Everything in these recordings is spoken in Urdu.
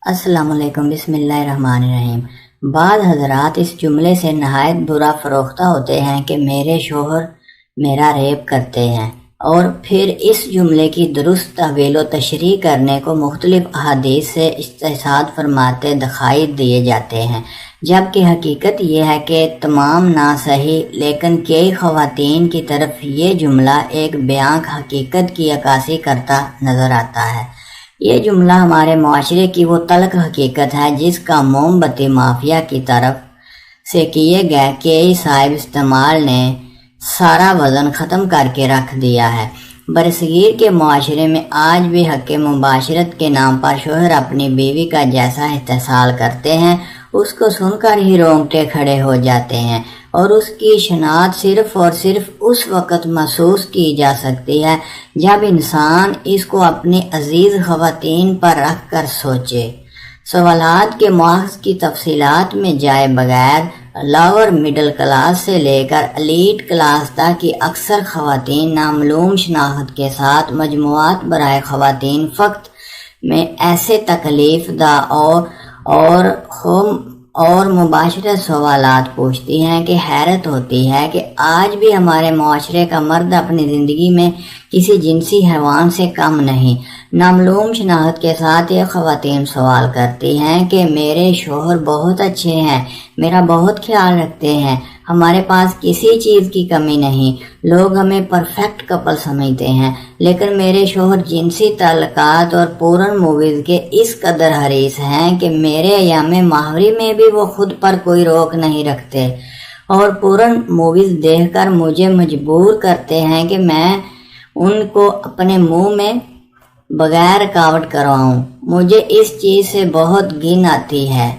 السلام علیکم، بسم اللہ الرحمن الرحیم۔ بعض حضرات اس جملے سے نہایت برا فروختہ ہوتے ہیں کہ میرے شوہر میرا ریپ کرتے ہیں، اور پھر اس جملے کی درست تحویل و تشریح کرنے کو مختلف احادیث سے استشہاد فرماتے دکھائی دیے جاتے ہیں، جبکہ حقیقت یہ ہے کہ تمام نہ صحیح لیکن کئی خواتین کی طرف یہ جملہ ایک بیان حقیقت کی عکاسی کرتا نظر آتا ہے۔ یہ جملہ ہمارے معاشرے کی وہ تلخ حقیقت ہے جس کا موم بتی مافیا کی طرف سے کیے گئے کئی صاحب استعمال نے سارا وزن ختم کر کے رکھ دیا ہے۔ برصغیر کے معاشرے میں آج بھی حق مباشرت کے نام پر شوہر اپنی بیوی کا جیسا استحصال کرتے ہیں، اس کو سن کر ہی رونگٹے کھڑے ہو جاتے ہیں، اور اس کی شناخت صرف اور صرف اس وقت محسوس کی جا سکتی ہے جب انسان اس کو اپنی عزیز خواتین پر رکھ کر سوچے۔ سوالات کے ماخذ کی تفصیلات میں جائے بغیر لوور مڈل کلاس سے لے کر ایلیٹ کلاس تک کی اکثر خواتین نامعلوم شناخت کے ساتھ مجموعات برائے خواتین فقط میں ایسے تکلیف دہ اور مباشرت سوالات پوچھتی ہیں کہ حیرت ہوتی ہے کہ آج بھی ہمارے معاشرے کا مرد اپنی زندگی میں کسی جنسی حیوان سے کم نہیں۔ نامعلوم شناخت کے ساتھ یہ خواتین سوال کرتی ہیں کہ میرے شوہر بہت اچھے ہیں، میرا بہت خیال رکھتے ہیں، ہمارے پاس کسی چیز کی کمی نہیں، لوگ ہمیں پرفیکٹ کپل سمجھتے ہیں، لیکن میرے شوہر جنسی تعلقات اور پورن موویز کے اس قدر حریص ہیں کہ میرے ایام ماہوری میں بھی وہ خود پر کوئی روک نہیں رکھتے، اور پورن موویز دیکھ کر مجھے مجبور کرتے ہیں کہ میں ان کو اپنے منہ میں بغیر رکاوٹ کرواؤں۔ مجھے اس چیز سے بہت گھن آتی ہے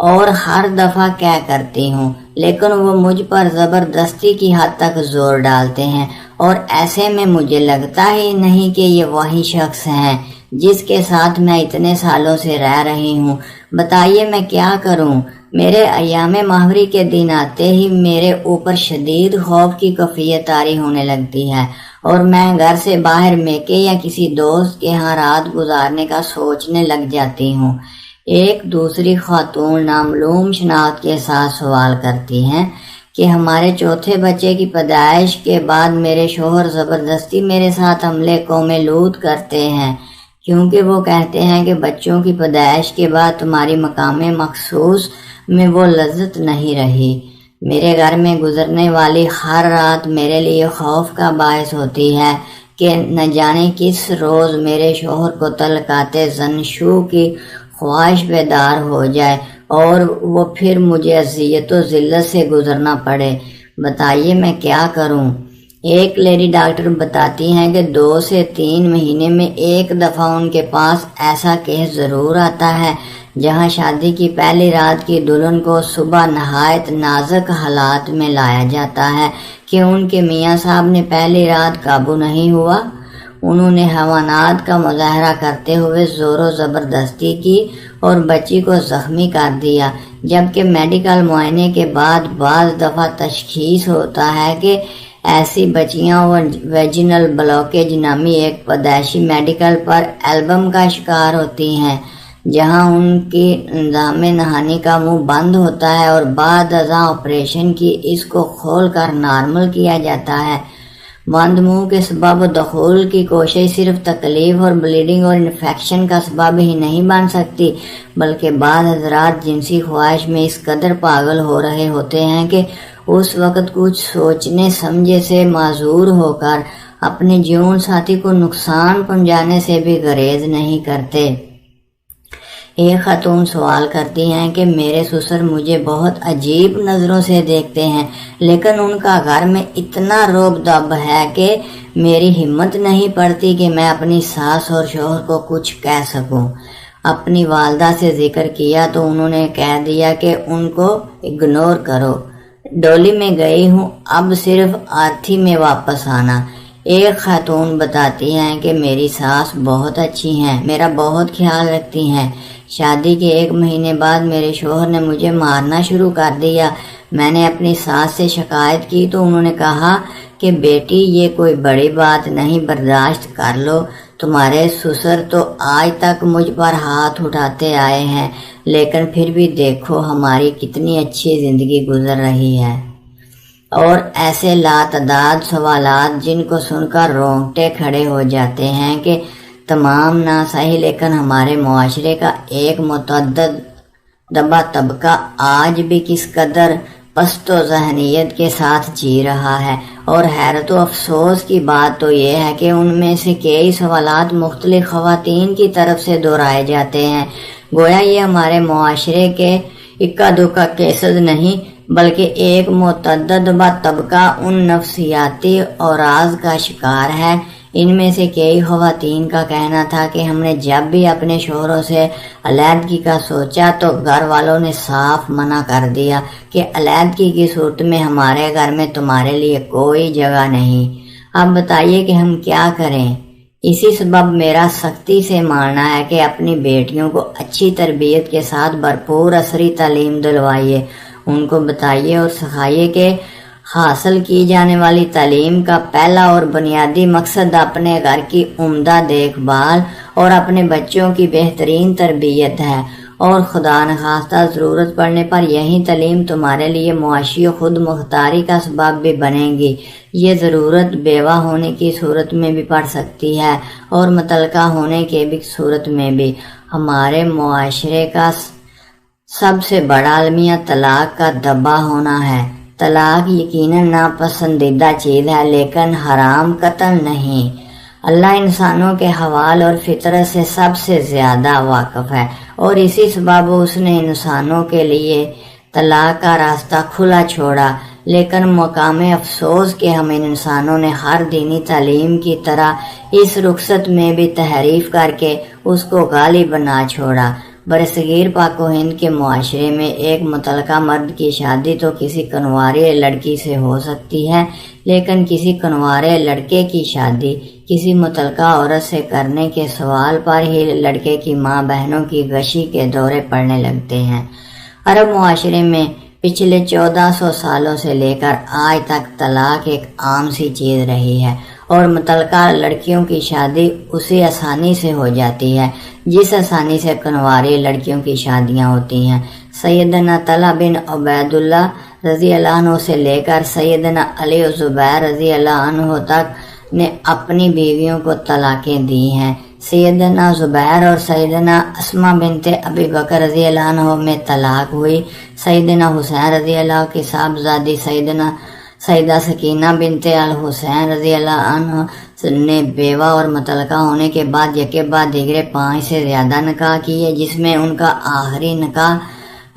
اور ہر دفعہ کیا کرتی ہوں، لیکن وہ مجھ پر زبردستی کی حد تک زور ڈالتے ہیں، اور ایسے میں مجھے لگتا ہی نہیں کہ یہ وہی شخص ہیں جس کے ساتھ میں اتنے سالوں سے رہ رہی ہوں۔ بتائیے میں کیا کروں؟ میرے ایام ماہوری کے دن آتے ہی میرے اوپر شدید خوف کی کیفیت طاری ہونے لگتی ہے، اور میں گھر سے باہر میکے یا کسی دوست کے ہاں رات گزارنے کا سوچنے لگ جاتی ہوں۔ ایک دوسری خاتون نامعلوم شناخت کے ساتھ سوال کرتی ہیں کہ ہمارے چوتھے بچے کی پیدائش کے بعد میرے شوہر زبردستی میرے ساتھ عملے قوم لوط کرتے ہیں، کیونکہ وہ کہتے ہیں کہ بچوں کی پیدائش کے بعد تمہاری مقام مخصوص میں وہ لذت نہیں رہی۔ میرے گھر میں گزرنے والی ہر رات میرے لیے خوف کا باعث ہوتی ہے کہ نہ جانے کس روز میرے شوہر کو طلقات زناشو کی خواہش بیدار ہو جائے اور وہ پھر مجھے اذیت و ذلت سے گزرنا پڑے۔ بتائیے میں کیا کروں؟ ایک لیڈی ڈاکٹر بتاتی ہیں کہ 2 سے 3 مہینے میں ایک دفعہ ان کے پاس ایسا کیس ضرور آتا ہے جہاں شادی کی پہلی رات کی دلہن کو صبح نہایت نازک حالات میں لایا جاتا ہے کہ ان کے میاں صاحب نے پہلی رات قابو نہیں ہوا، انہوں نے حیوانات کا مظاہرہ کرتے ہوئے زور و زبردستی کی اور بچی کو زخمی کر دیا، جبکہ میڈیکل معائنے کے بعد بعض دفعہ تشخیص ہوتا ہے کہ ایسی بچیاں ویجینل بلاکیج نامی ایک پیدائشی میڈیکل پر البم کا شکار ہوتی ہیں، جہاں ان کی نظام نہانی کا منہ بند ہوتا ہے اور بعد ازاں آپریشن کی اس کو کھول کر نارمل کیا جاتا ہے۔ بند منہ کے سبب دخول کی کوشش صرف تکلیف اور بلیڈنگ اور انفیکشن کا سبب ہی نہیں بن سکتی، بلکہ بعض حضرات جنسی خواہش میں اس قدر پاگل ہو رہے ہوتے ہیں کہ اس وقت کچھ سوچنے سمجھے سے معذور ہو کر اپنے جیون ساتھی کو نقصان پہنچانے سے بھی گریز نہیں کرتے۔ ایک خاتون سوال کرتی ہیں کہ میرے سسر مجھے بہت عجیب نظروں سے دیکھتے ہیں، لیکن ان کا گھر میں اتنا روب دب ہے کہ میری ہمت نہیں پڑتی کہ میں اپنی ساس اور شوہر کو کچھ کہہ سکوں۔ اپنی والدہ سے ذکر کیا تو انہوں نے کہہ دیا کہ ان کو اگنور کرو، ڈولی میں گئی ہوں، اب صرف آرتھی میں واپس آنا۔ ایک خاتون بتاتی ہیں کہ میری ساس بہت اچھی ہیں، میرا بہت خیال رکھتی ہیں، شادی کے 1 مہینے بعد میرے شوہر نے مجھے مارنا شروع کر دیا۔ میں نے اپنی ساس سے شکایت کی تو انہوں نے کہا کہ بیٹی یہ کوئی بڑی بات نہیں، برداشت کر لو۔ تمہارے سسر تو آج تک مجھ پر ہاتھ اٹھاتے آئے ہیں، لیکن پھر بھی دیکھو ہماری کتنی اچھی زندگی گزر رہی ہے۔ اور ایسے لاتعداد سوالات جن کو سن کر رونگٹے کھڑے ہو جاتے ہیں کہ تمام نہ صحیح لیکن ہمارے معاشرے کا ایک متعدد دبا طبقہ آج بھی کس قدر پست و ذہنیت کے ساتھ جی رہا ہے۔ اور حیرت و افسوس کی بات تو یہ ہے کہ ان میں سے کئی سوالات مختلف خواتین کی طرف سے دہرائے جاتے ہیں، گویا یہ ہمارے معاشرے کے اکا دکا کیسز نہیں بلکہ ایک متعدد طبقہ ان نفسیاتی اوراد کا شکار ہے۔ ان میں سے کئی خواتین کا کہنا تھا کہ ہم نے جب بھی اپنے شوہروں سے علیحدگی کا سوچا تو گھر والوں نے صاف منع کر دیا کہ علیحدگی کی صورت میں ہمارے گھر میں تمہارے لیے کوئی جگہ نہیں۔ اب بتائیے کہ ہم کیا کریں؟ اسی سبب میرا سختی سے ماننا ہے کہ اپنی بیٹیوں کو اچھی تربیت کے ساتھ بھرپور عصری تعلیم دلوائیے، ان کو بتائیے اور سکھائیے کہ حاصل کی جانے والی تعلیم کا پہلا اور بنیادی مقصد اپنے گھر کی عمدہ دیکھ بھال اور اپنے بچوں کی بہترین تربیت ہے، اور خدا نخواستہ ضرورت پڑنے پر یہی تعلیم تمہارے لیے معاشی و خود مختاری کا سبب بھی بنے گی۔ یہ ضرورت بیوہ ہونے کی صورت میں بھی پڑ سکتی ہے اور مطلقہ ہونے کے بھی صورت میں بھی۔ ہمارے معاشرے کا سب سے بڑا المیہ طلاق کا دبا ہونا ہے۔ طلاق یقیناً ناپسندیدہ چیز ہے لیکن حرام قطعاً نہیں۔ اللہ انسانوں کے حوال اور فطرت سے سب سے زیادہ واقف ہے، اور اسی سبب اس نے انسانوں کے لیے طلاق کا راستہ کھلا چھوڑا۔ لیکن مقام افسوس کہ ہم انسانوں نے ہر دینی تعلیم کی طرح اس رخصت میں بھی تحریف کر کے اس کو غالب بنا چھوڑا۔ برصغیر پاک و ہند کے معاشرے میں ایک متعلقہ مرد کی شادی تو کسی کنوارے لڑکی سے ہو سکتی ہے، لیکن کسی کنوارے لڑکے کی شادی کسی متعلقہ عورت سے کرنے کے سوال پر ہی لڑکے کی ماں بہنوں کی غشی کے دورے پڑنے لگتے ہیں۔ عرب معاشرے میں پچھلے 1400 سالوں سے لے کر آج تک طلاق ایک عام سی چیز رہی ہے، اور متعلقہ لڑکیوں کی شادی اسی آسانی سے ہو جاتی ہے جس آسانی سے کنواری لڑکیوں کی شادیاں ہوتی ہیں۔ سیدنا طلحہ بن عبید اللہ رضی اللہ عنہ سے لے کر سیدنا علی و زبیر رضی اللہ عنہ تک نے اپنی بیویوں کو طلاقیں دی ہیں۔ سیدنا زبیر اور سیدنا اسماء بنت ابی بکر رضی اللہ عنہ میں طلاق ہوئی۔ سیدنا حسین رضی اللہ کی صاحبزادی سیدہ سکینہ بنت الحسین رضی اللہ عنہ نے بیوہ اور مطلقہ ہونے کے بعد یکے بعد دیگرے 5 سے زیادہ نکاح کیے، جس میں ان کا آخری نکاح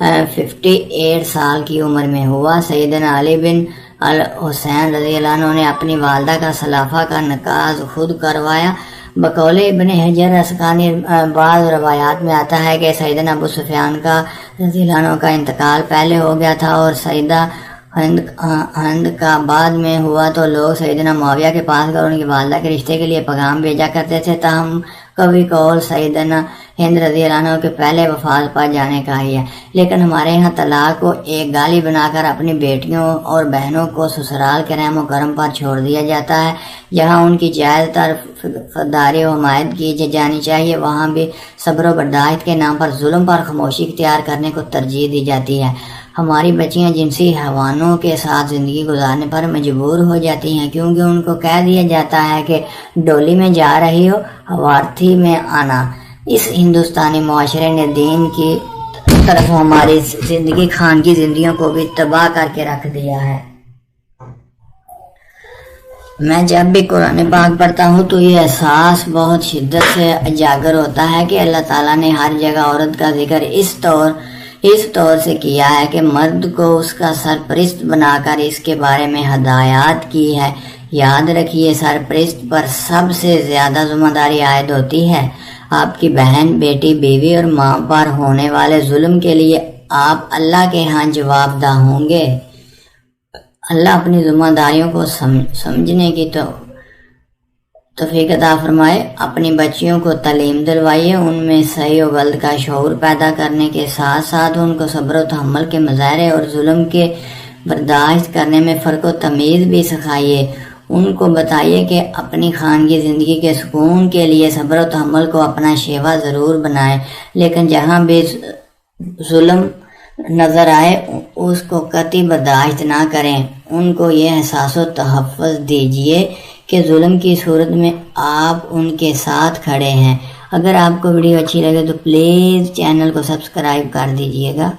58 سال کی عمر میں ہوا۔ سیدنا علی بن الحسین رضی اللہ عنہ نے اپنی والدہ کا سلافہ کا نکاح خود کروایا۔ بقول ابن حجر اسقلانی بعض روایات میں آتا ہے کہ سیدنا ابو سفیان کا رضی اللہ عنہ کا انتقال پہلے ہو گیا تھا اور سیدہ ہند کا بعد میں ہوا، تو لوگ سیدنا معاویہ کے پاس کر ان کی والدہ کے رشتے کے لیے پیغام بھیجا کرتے تھے۔ تاہم کبھی قول سیدنا ہند رضی اللہ عنہ کے پہلے وفات پا جانے کا ہی ہے، لیکن ہمارے ہاں طلاق کو ایک گالی بنا کر اپنی بیٹیوں اور بہنوں کو سسرال کے رحم و کرم پر چھوڑ دیا جاتا ہے۔ جہاں ان کی جائز طرفداری و حمایت کی جانی چاہیے، وہاں بھی صبر و برداشت کے نام پر ظلم پر خاموشی اختیار کرنے کو ترجیح دی جاتی ہے۔ ہماری بچیاں جنسی حیوانوں کے ساتھ زندگی گزارنے پر مجبور ہو جاتی ہیں، کیونکہ ان کو کہہ دیا جاتا ہے کہ ڈولی میں جا رہی ہو، ہوارتھی میں آنا۔ اس ہندوستانی معاشرے نے دین کی طرف ہماری زندگی خانگی زندگیوں کو بھی تباہ کر کے رکھ دیا ہے۔ میں جب بھی قرآن پاک پڑھتا ہوں تو یہ احساس بہت شدت سے اجاگر ہوتا ہے کہ اللہ تعالیٰ نے ہر جگہ عورت کا ذکر اس طور سے کیا ہے کہ مرد کو اس کا سرپرست بنا کر اس کے بارے میں ہدایات کی ہے۔ یاد رکھیے، سرپرست پر سب سے زیادہ ذمہ داری عائد ہوتی ہے۔ آپ کی بہن، بیٹی، بیوی اور ماں پر ہونے والے ظلم کے لیے آپ اللہ کے ہاں جواب دہ ہوں گے۔ اللہ اپنی ذمہ داریوں کو سمجھنے کی توفیق عطا فرمائے۔ اپنی بچیوں کو تعلیم دلوائیے، ان میں صحیح و غلط کا شعور پیدا کرنے کے ساتھ ساتھ ان کو صبر و تحمل کے مظاہرے اور ظلم کے برداشت کرنے میں فرق و تمیز بھی سکھائیے۔ ان کو بتائیے کہ اپنی خانگی زندگی کے سکون کے لیے صبر و تحمل کو اپنا شیوا ضرور بنائیں، لیکن جہاں بھی ظلم نظر آئے اس کو قطعی برداشت نہ کریں۔ ان کو یہ احساس و تحفظ دیجیے کہ ظلم کی صورت میں آپ ان کے ساتھ کھڑے ہیں۔ اگر آپ کو ویڈیو اچھی لگے تو پلیز چینل کو سبسکرائب کر دیجیے گا۔